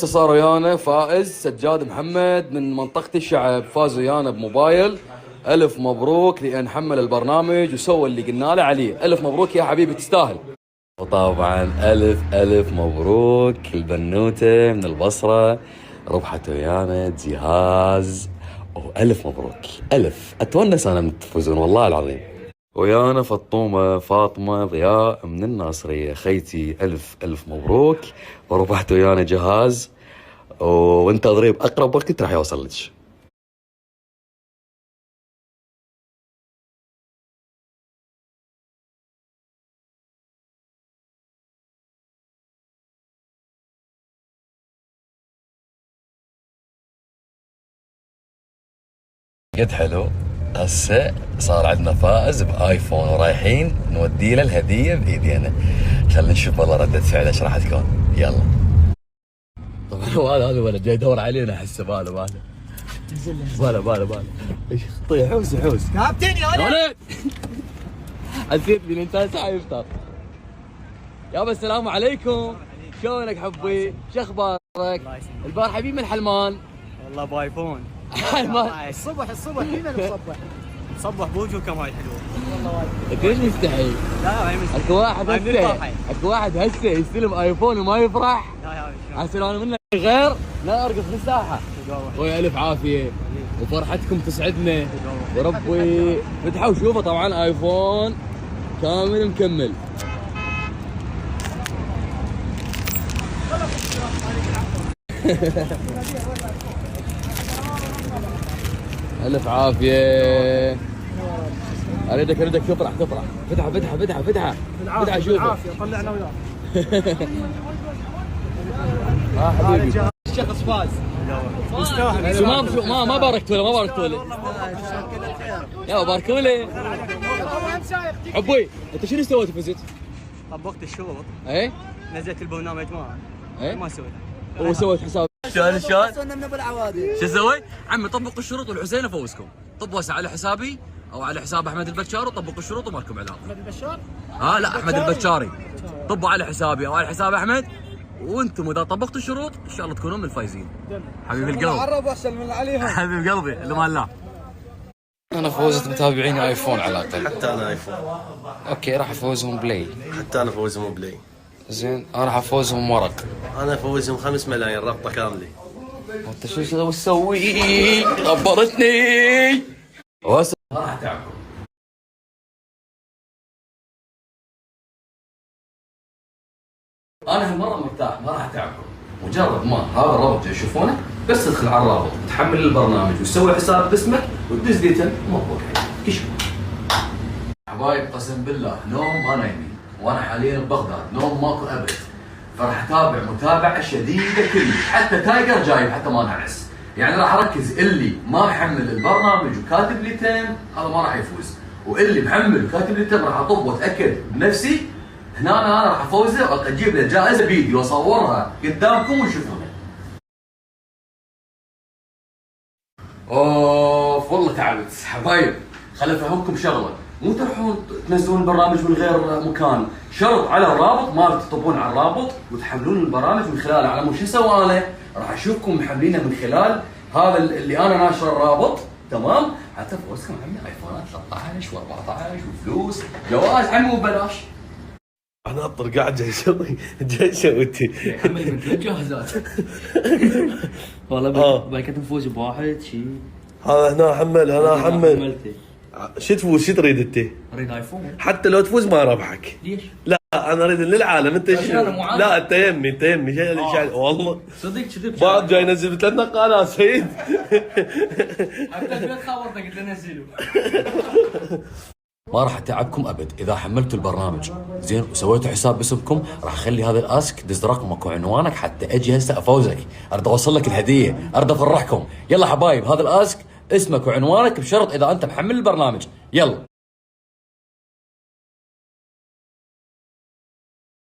صار ويانا فائز سجاد محمد من منطقة الشعب، فاز ويانا بموبايل. ألف مبروك لأن حمل البرنامج وسوى اللي قلنا له عليه. ألف مبروك يا حبيبي تستاهل. وطبعا ألف مبروك البنوتة من البصرة ربحت ويانا جهاز. ألف مبروك ألف. أتونس أنا من تفوزون والله العظيم. ويانا فطومة فاطمة ضياء من الناصرية خيتي ألف مبروك وربحت ويانا جهاز، وانتظري بأقرب وقت راح يوصل لك. قد حلو. هسه صار عندنا فائز بايفون ورايحين نودي له الهديه بايدينا. خلينا نشوف والله رده فعله ايش راح تكون. يلا. طبعا هذا الولد جاي يدور علينا احسه باله طيب حوس كابتن يا ولد. حسيتني الانسان ساعه يفطر. يابا السلام عليكم، شلونك حبي؟ شو اخبارك؟ البار حبيبي من حلمان. والله بايفون. الصبح فينا نصبح بوجهكم هاي حلوه والله وايد. انت ليش مستحي؟ لا ما مستحي. اكو واحد هسه يستلم ايفون وما يفرح. لا يا عسل انا منك غير لا ارقص في الساحه. خويا الف عافيه وفرحتكم تسعدنا وربي. فتحوا وشوفوا طبعا ايفون كامل مكمل. ألف عافية. أريدك تفرح. فتحة شوفها. بالعافية طلعنا وياك. حبيبي. الشخص فاز. يستاهل. ما باركتوا له. يا باركوا لي. حبي أنت شنو سويت فزت؟ طبقت الشروط. إيه؟ نزلت البرنامج معه. إيه؟ ما سويت. وسويت حساب. شلون؟ وصلنا من ابو العوادي. شو اسوي؟ عمي طبقوا الشروط والحسين افوزكم. طبوا هسه على حسابي او على حساب احمد البتشار وطبقوا الشروط ومالكم علاقه. احمد البشار؟ لا احمد البتشاري. طبوا على حسابي او على حساب احمد، وانتم اذا طبقتوا الشروط ان شاء الله تكونون من الفايزين. حبيب القلب. عرب احسن من عليهم. حبيب قلبي اللي ما لا. انا فوزت متابعيني ايفون على الاقل. حتى انا ايفون. اوكي راح افوزهم بلاي. حتى انا افوزهم بلاي. زين انا راح افوزهم ورق. انا افوزهم 5 ملايين ربطه كامله. انت شو تسوي؟ غبرتني. وهسه ما راح اتعبكم. انا هالمره مرتاح ما راح اتعبكم. مجرد ما هذا الرابط تشوفونه بس تدخل على الرابط تحمل البرنامج وتسوي حساب باسمك وتدز ديتن مبروك عليك. كشف. حبايب قسم بالله نوم ما نايمين، وانا حاليا ببغداد نوم ماكو ابد، فراح اتابع متابعه شديده كلش. حتى تايجر جايب حتى ما نعس. يعني راح اركز اللي ما محمل البرنامج وكاتب لي تيم هذا ما راح يفوز، واللي محمل وكاتب لي تيم راح اطب واتاكد بنفسي هنا انا راح افوزه واجيب له جائزه بيدي واصورها قدامكم وتشوفونها. اوف والله تعبت حبايب. خليني افهمكم شغله، مو تروحون تنزلون البرنامج من غير مكان، شرط على الرابط ما تطبون على الرابط وتحملون البرامج من خلاله. على مو شو اسوي انا؟ راح اشوفكم محملينه من خلال هذا اللي انا ناشر الرابط، تمام؟ حتى فوزكم عمي ايفونات 13 و14 وفلوس جوائز عمي وببلاش. انا اطر قاعد جاي اسوي يا عمي من ثلاث جاهزات. والله باكت نفوز بواحد شيء. هذا هنا حمل. شو تفوز؟ شو تريد انت؟ اريد ايفون. حتى لو تفوز ما ربحك. ليش؟ لا انا اريد للعالم. انت لا انت يمي والله صدق كذب. بعد جاي ينزل ب3 نقالات سيد. حتى البيت خابرتك قلت له نزله. ما راح اتعبكم ابد اذا حملتوا البرنامج زين وسويتوا حساب باسمكم. راح اخلي هذا الاسك دز رقمك وعنوانك حتى اجي هسه افوزك. اريد اوصل لك الهديه، اريد افرحكم. يلا حبايب هذا الاسك اسمك وعنوانك بشرط اذا انت محمل البرنامج. يلا.